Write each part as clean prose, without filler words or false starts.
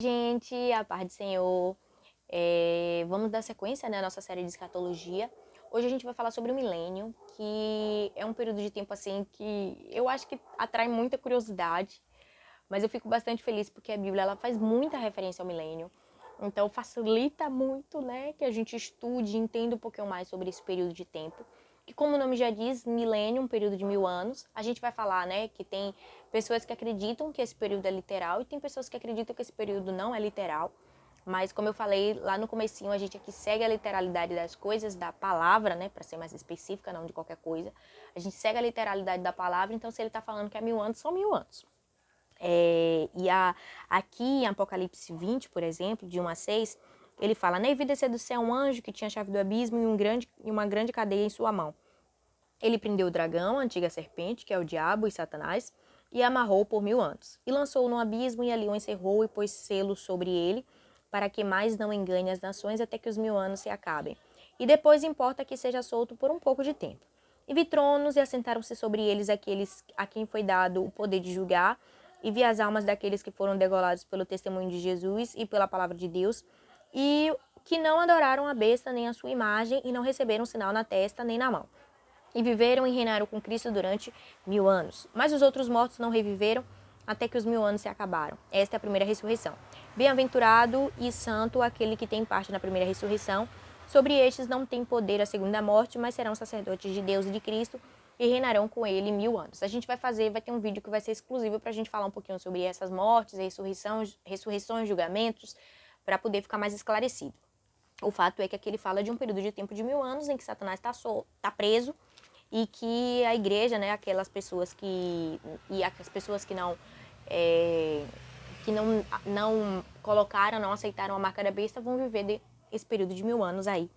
Gente, a paz do Senhor. Vamos dar sequência, né, à nossa série de escatologia. Hoje a gente vai falar sobre o milênio, que é um período de tempo assim que eu acho que atrai muita curiosidade, mas eu fico bastante feliz porque a Bíblia ela faz muita referência ao milênio. Então facilita muito, né, que a gente estude e entenda um pouquinho mais sobre esse período de tempo. Que como o nome já diz, milênio, um período de 1000 anos. A gente vai falar, né, que tem pessoas que acreditam que esse período é literal e tem pessoas que acreditam que esse período não é literal. Mas como eu falei lá no comecinho, a gente aqui segue a literalidade das coisas, da palavra, né, para ser mais específica, não de qualquer coisa. A gente segue a literalidade da palavra, então se ele está falando que é 1000 anos, são 1000 anos. Aqui em Apocalipse 20, por exemplo, de 1 a 6, ele fala, né, e vi descer do céu um anjo que tinha a chave do abismo e uma grande cadeia em sua mão. Ele prendeu o dragão, a antiga serpente, que é o diabo e Satanás, e amarrou por 1000 anos. E lançou-o no abismo e ali o encerrou e pôs selo sobre ele, para que mais não engane as nações até que os 1000 anos se acabem. E depois importa que seja solto por um pouco de tempo. E vi tronos e assentaram-se sobre eles aqueles a quem foi dado o poder de julgar, e vi as almas daqueles que foram degolados pelo testemunho de Jesus e pela palavra de Deus, e que não adoraram a besta nem a sua imagem, e não receberam sinal na testa nem na mão. E viveram e reinaram com Cristo durante 1000 anos. Mas os outros mortos não reviveram até que os 1000 anos se acabaram. Esta é a primeira ressurreição. Bem-aventurado e santo aquele que tem parte na primeira ressurreição. Sobre estes não tem poder a segunda morte, mas serão sacerdotes de Deus e de Cristo e reinarão com ele 1000 anos. A gente vai ter um vídeo que vai ser exclusivo para a gente falar um pouquinho sobre essas mortes, ressurreições, julgamentos, para poder ficar mais esclarecido. O fato é que aqui ele fala de um período de tempo de 1000 anos em que Satanás está preso e que a igreja, né, aquelas pessoas que e as pessoas que não colocaram, não aceitaram a marca da besta, vão viver esse período de 1000 anos aí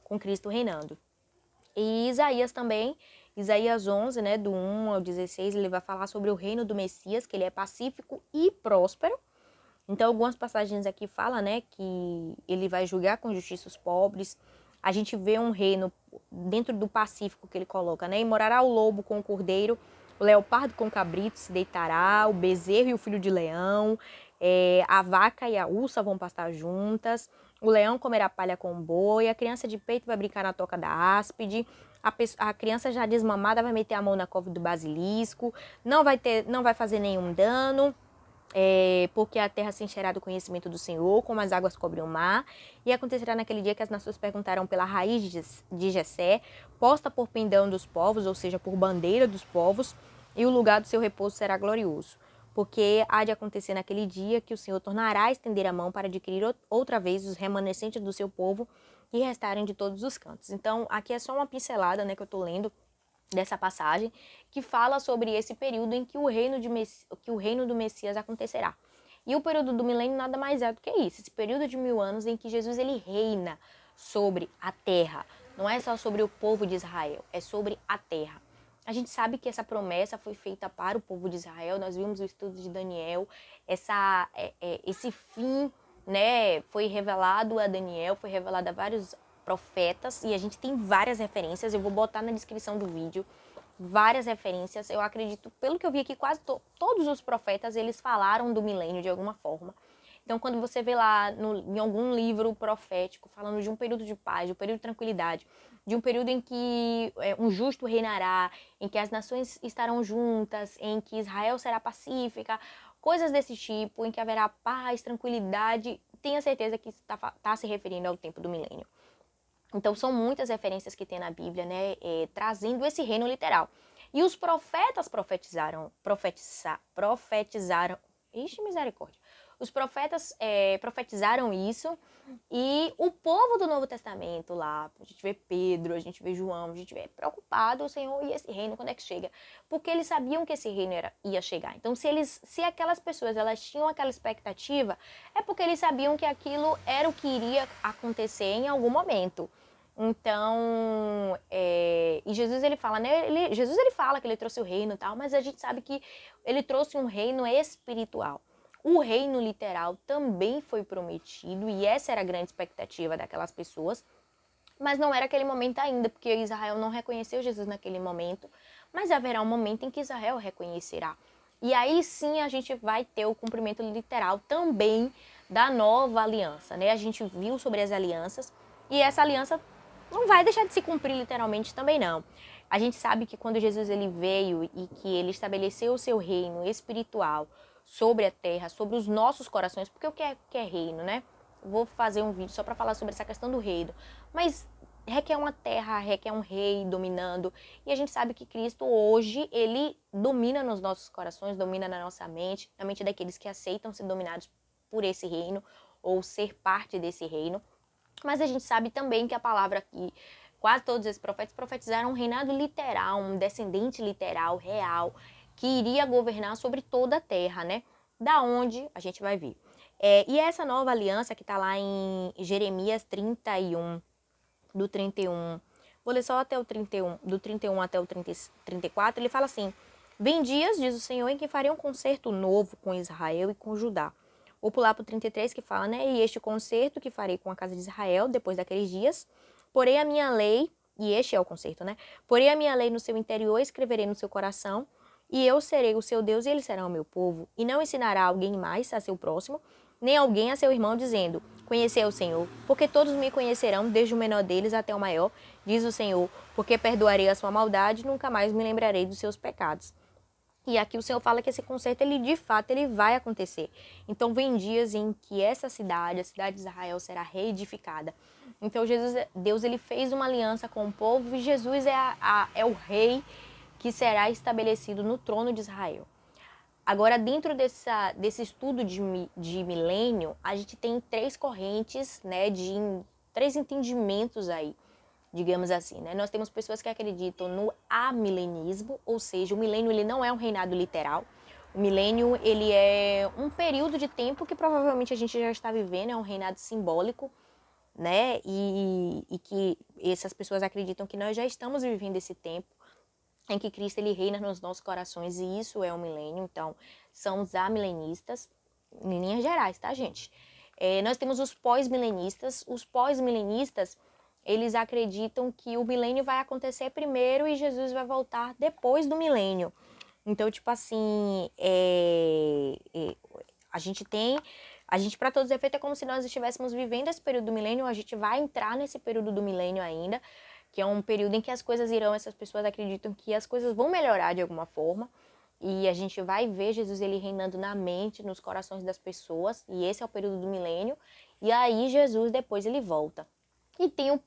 com Cristo reinando. E Isaías também, Isaías 11, né, do 1 ao 16, ele vai falar sobre o reino do Messias, que ele é pacífico e próspero. Então, algumas passagens aqui falam, né, que ele vai julgar com justiça os pobres. A gente vê um reino dentro do Pacífico que ele coloca, né? E morará o lobo com o cordeiro, o leopardo com o cabrito se deitará, o bezerro e o filho de leão, a vaca e a ursa vão pastar juntas, o leão comerá palha com o boi, a criança de peito vai brincar na toca da áspide, a criança já desmamada vai meter a mão na cova do basilisco, não vai fazer nenhum dano. Porque a terra se encherá do conhecimento do Senhor, como as águas cobrem o mar. E acontecerá naquele dia que as nações perguntarão pela raiz de Jessé, posta por pendão dos povos, ou seja, por bandeira dos povos, e o lugar do seu repouso será glorioso. Porque há de acontecer naquele dia que o Senhor tornará a estender a mão para adquirir outra vez os remanescentes do seu povo que restarem de todos os cantos. Então, aqui é só uma pincelada, né, que eu estou lendo dessa passagem, que fala sobre esse período em que o reino do Messias acontecerá. E o período do milênio nada mais é do que isso, esse período de 1000 anos em que Jesus ele reina sobre a terra. Não é só sobre o povo de Israel, é sobre a terra. A gente sabe que essa promessa foi feita para o povo de Israel, nós vimos o estudo de Daniel, esse fim, né, foi revelado a Daniel, foi revelado a vários profetas, e a gente tem várias referências, eu vou botar na descrição do vídeo várias referências. Eu acredito, pelo que eu vi aqui, quase todos os profetas, eles falaram do milênio de alguma forma. Então, quando você vê lá em algum livro profético falando de um período de paz, de um período de tranquilidade, de um período em que um justo reinará, em que as nações estarão juntas, em que Israel será pacífica, coisas desse tipo, em que haverá paz, tranquilidade, tenha certeza que está se referindo ao tempo do milênio. Então, são muitas referências que tem na Bíblia, né, trazendo esse reino literal. E os profetas profetizaram, ixi, misericórdia. Os profetas profetizaram isso, e o povo do Novo Testamento lá, a gente vê Pedro, a gente vê João, a gente vê preocupado, o Senhor, e esse reino, quando é que chega? Porque eles sabiam que esse reino ia chegar. Então, se aquelas pessoas, elas tinham aquela expectativa, é porque eles sabiam que aquilo era o que iria acontecer em algum momento. Então, e Jesus ele fala, né? Jesus ele fala que ele trouxe o reino e tal, mas a gente sabe que ele trouxe um reino espiritual. O reino literal também foi prometido, e essa era a grande expectativa daquelas pessoas, mas não era aquele momento ainda, porque Israel não reconheceu Jesus naquele momento, mas haverá um momento em que Israel reconhecerá. E aí sim a gente vai ter o cumprimento literal também da nova aliança, né? A gente viu sobre as alianças e essa aliança não vai deixar de se cumprir literalmente também não. A gente sabe que quando Jesus ele veio e que ele estabeleceu o seu reino espiritual sobre a terra, sobre os nossos corações, porque o que é reino, né? Vou fazer um vídeo só para falar sobre essa questão do reino, mas requer uma terra, requer um rei dominando, e a gente sabe que Cristo hoje, ele domina nos nossos corações, domina na nossa mente, na mente daqueles que aceitam ser dominados por esse reino, ou ser parte desse reino. Mas a gente sabe também que a palavra aqui, quase todos esses profetas profetizaram um reinado literal, um descendente literal, real, que iria governar sobre toda a terra, né? Da onde a gente vai ver. E essa nova aliança que está lá em Jeremias 31, do 31, vou ler só até o 31, do 31 até o 34, ele fala assim: Vem dias, diz o Senhor, em que farei um concerto novo com Israel e com Judá. Vou pular para o 33 que fala, né? E este concerto que farei com a casa de Israel depois daqueles dias, porei a minha lei, e este é o concerto, né? Porei a minha lei no seu interior, escreverei no seu coração, e eu serei o seu Deus e ele será o meu povo. E não ensinará alguém mais a seu próximo, nem alguém a seu irmão, dizendo: Conhecei o Senhor, porque todos me conhecerão, desde o menor deles até o maior, diz o Senhor, porque perdoarei a sua maldade, nunca mais me lembrarei dos seus pecados. E aqui o Senhor fala que esse concerto, ele de fato, ele vai acontecer. Então, vem dias em que essa cidade, a cidade de Israel, será reedificada. Então, Deus, ele fez uma aliança com o povo e Jesus é o rei que será estabelecido no trono de Israel. Agora, dentro desse estudo de milênio, a gente tem três correntes, né, três entendimentos aí, digamos assim, né? Nós temos pessoas que acreditam no amilenismo, ou seja, o milênio ele não é um reinado literal. O milênio ele é um período de tempo que provavelmente a gente já está vivendo, é um reinado simbólico, né? E que essas pessoas acreditam que nós já estamos vivendo esse tempo em que Cristo ele reina nos nossos corações, e isso é o milênio. Então, são os amilenistas, em linhas gerais, tá, gente? Nós temos os pós-milenistas. Os pós-milenistas, eles acreditam que o milênio vai acontecer primeiro e Jesus vai voltar depois do milênio. Então, tipo assim, a gente, para todos os efeitos, é como se nós estivéssemos vivendo esse período do milênio, a gente vai entrar nesse período do milênio ainda, que é um período em que as coisas irão, essas pessoas acreditam que as coisas vão melhorar de alguma forma, e a gente vai ver Jesus ele reinando na mente, nos corações das pessoas, e esse é o período do milênio, e aí Jesus depois ele volta. E tem o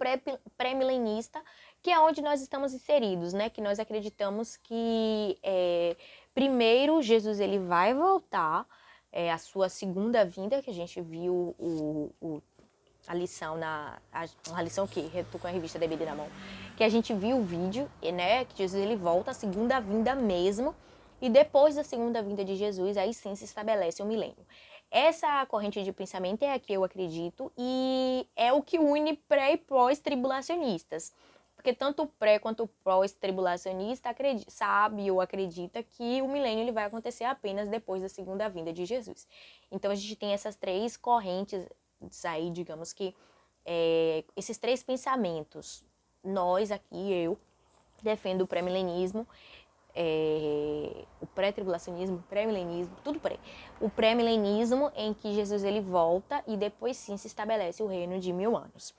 pré-milenista, que é onde nós estamos inseridos, né? Que nós acreditamos que primeiro Jesus ele vai voltar, a sua segunda vinda, que a gente viu a lição a lição o quê? Tô com a revista da BD na mão. Que a gente viu o vídeo, né? Que Jesus ele volta, a segunda vinda mesmo. E depois da segunda vinda de Jesus, aí sim se estabelece o milênio. Essa corrente de pensamento é a que eu acredito e é o que une pré e pós-tribulacionistas. Porque tanto o pré quanto o pós-tribulacionista sabe ou acredita que o milênio ele vai acontecer apenas depois da segunda vinda de Jesus. Então a gente tem essas três correntes aí, digamos que esses três pensamentos. Nós aqui, eu defendo o pré-milenismo, o pré-tribulacionismo, pré-milenismo, tudo pré. O pré-milenismo em que Jesus ele volta e depois sim se estabelece o reino de 1000 anos.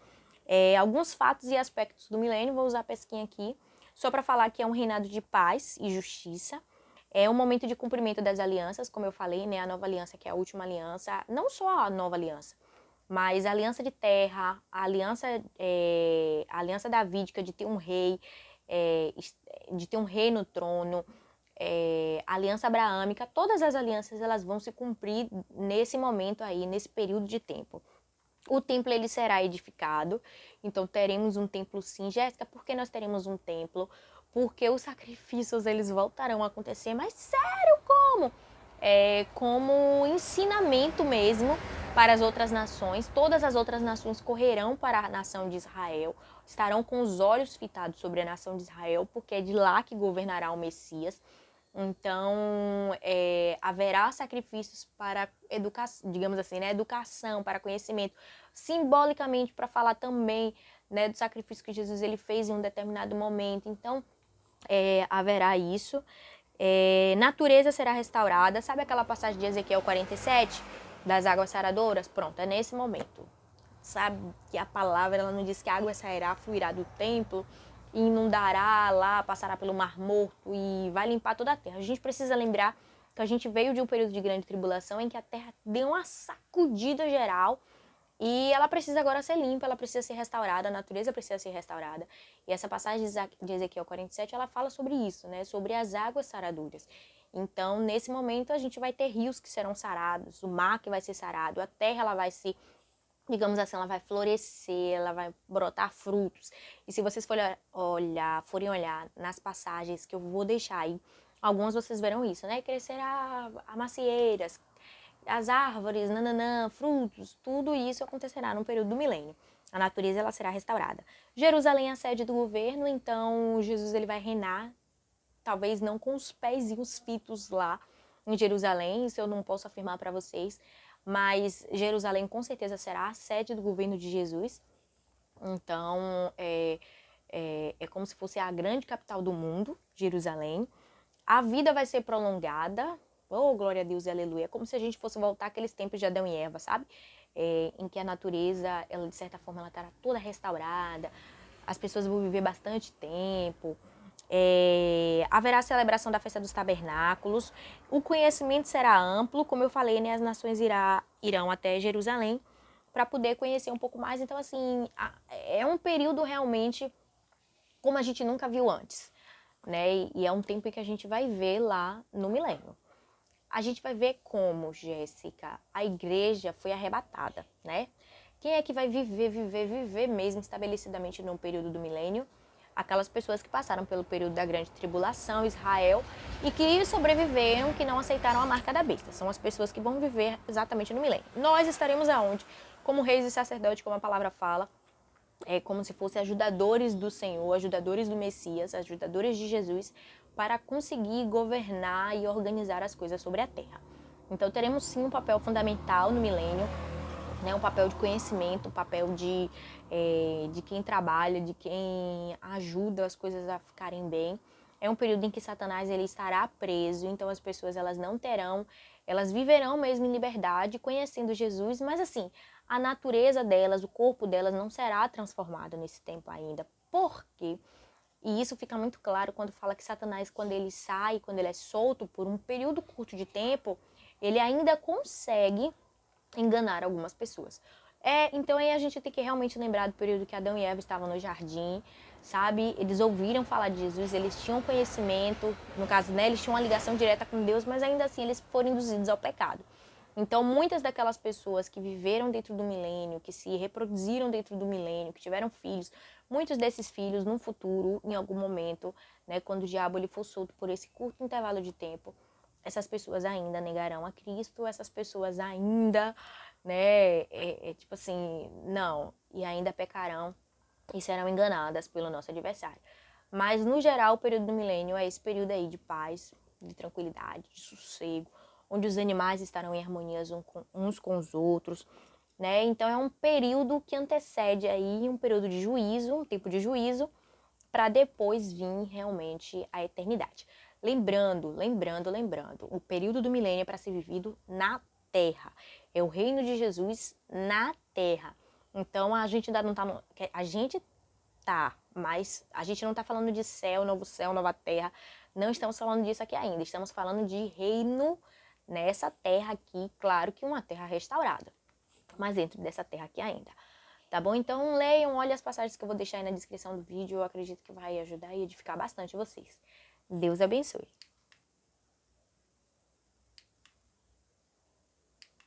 Alguns fatos e aspectos do milênio, vou usar a pesquinha aqui, só para falar que é um reinado de paz e justiça. É um momento de cumprimento das alianças, como eu falei, né? A nova aliança, que é a última aliança, não só a nova aliança, mas a aliança de terra, a aliança davídica de ter um rei, no trono, a aliança abraâmica, todas as alianças elas vão se cumprir nesse momento aí, nesse período de tempo. O templo ele será edificado, então teremos um templo sim. Jéssica, por que nós teremos um templo? Porque os sacrifícios eles voltarão a acontecer, mas sério, como? Como ensinamento mesmo para as outras nações. Todas as outras nações correrão para a nação de Israel, estarão com os olhos fitados sobre a nação de Israel, porque é de lá que governará o Messias. Então, haverá sacrifícios para educação, digamos assim, né? Educação, para conhecimento, simbolicamente para falar também, né, do sacrifício que Jesus ele fez em um determinado momento. Então, haverá isso. Natureza será restaurada. Sabe aquela passagem de Ezequiel 47? das águas saradoras, pronto, é nesse momento. Sabe que a palavra, ela não diz que a água sairá, fluirá do templo, e inundará lá, passará pelo Mar Morto e vai limpar toda a terra. A gente precisa lembrar que a gente veio de um período de grande tribulação em que a terra deu uma sacudida geral e ela precisa agora ser limpa, ela precisa ser restaurada, a natureza precisa ser restaurada. E essa passagem de Ezequiel 47, ela fala sobre isso, né? Sobre as águas saradoras. Então, nesse momento, a gente vai ter rios que serão sarados, o mar que vai ser sarado, a terra ela vai se, digamos assim, ela vai florescer, ela vai brotar frutos. E se vocês forem olhar nas passagens que eu vou deixar aí, algumas vocês verão isso, né? Crescerá a macieiras, as árvores, nananã, frutos, tudo isso acontecerá no período do milênio. A natureza ela será restaurada. Jerusalém é a sede do governo, então Jesus ele vai reinar, talvez não com os pezinhos fitos lá em Jerusalém, isso eu não posso afirmar para vocês, mas Jerusalém com certeza será a sede do governo de Jesus. Então, é como se fosse a grande capital do mundo, Jerusalém. A vida vai ser prolongada, oh, glória a Deus e aleluia, é como se a gente fosse voltar àqueles tempos de Adão e Eva, sabe? Em que a natureza, ela de certa forma, ela estará toda restaurada, as pessoas vão viver bastante tempo, haverá a celebração da festa dos tabernáculos, o conhecimento será amplo, como eu falei, né, as nações irão até Jerusalém para poder conhecer um pouco mais. Então, assim, é um período realmente como a gente nunca viu antes, né? E é um tempo que a gente vai ver lá no milênio. A gente vai ver como, Jéssica, a igreja foi arrebatada, né? Quem é que vai viver mesmo estabelecidamente no período do milênio? Aquelas pessoas que passaram pelo período da grande tribulação, Israel, e que sobreviveram, que não aceitaram a marca da besta. São as pessoas que vão viver exatamente no milênio. Nós estaremos aonde? Como reis e sacerdotes, como a palavra fala, como se fossem ajudadores do Senhor, ajudadores do Messias, ajudadores de Jesus, para conseguir governar e organizar as coisas sobre a terra. Então teremos sim um papel fundamental no milênio, né, um papel de conhecimento, um papel de quem trabalha, de quem ajuda as coisas a ficarem bem. É um período em que Satanás ele estará preso, então as pessoas elas viverão mesmo em liberdade, conhecendo Jesus, mas assim, a natureza delas, o corpo delas não será transformado nesse tempo ainda. Por quê? E isso fica muito claro quando fala que Satanás, quando ele sai, quando ele é solto por um período curto de tempo, ele ainda consegue enganar algumas pessoas. Então aí a gente tem que realmente lembrar do período que Adão e Eva estavam no jardim, sabe? Eles ouviram falar de Jesus, eles tinham conhecimento, no caso, né, eles tinham uma ligação direta com Deus, mas ainda assim eles foram induzidos ao pecado. Então, muitas daquelas pessoas que viveram dentro do milênio, que se reproduziram dentro do milênio, que tiveram filhos, muitos desses filhos, no futuro, em algum momento, né, quando o diabo ele for solto por esse curto intervalo de tempo, essas pessoas ainda negarão a Cristo, essas pessoas ainda, né, tipo assim, não, e ainda pecarão e serão enganadas pelo nosso adversário. Mas, no geral, o período do milênio é esse período aí de paz, de tranquilidade, de sossego, onde os animais estarão em harmonia uns com os outros, né? Então, é um período que antecede aí um período de juízo, um tempo de juízo, para depois vir realmente a eternidade. Lembrando, o período do milênio é para ser vivido na terra. É o reino de Jesus na terra. Então, a gente ainda não está... A gente tá, mas a gente não está falando de céu, nova terra. Não estamos falando disso aqui ainda. Estamos falando de reino nessa terra aqui. Claro que uma terra restaurada, mas dentro dessa terra aqui ainda. Tá bom? Então leiam, olhem as passagens que eu vou deixar aí na descrição do vídeo. Eu acredito que vai ajudar e edificar bastante vocês. Deus abençoe.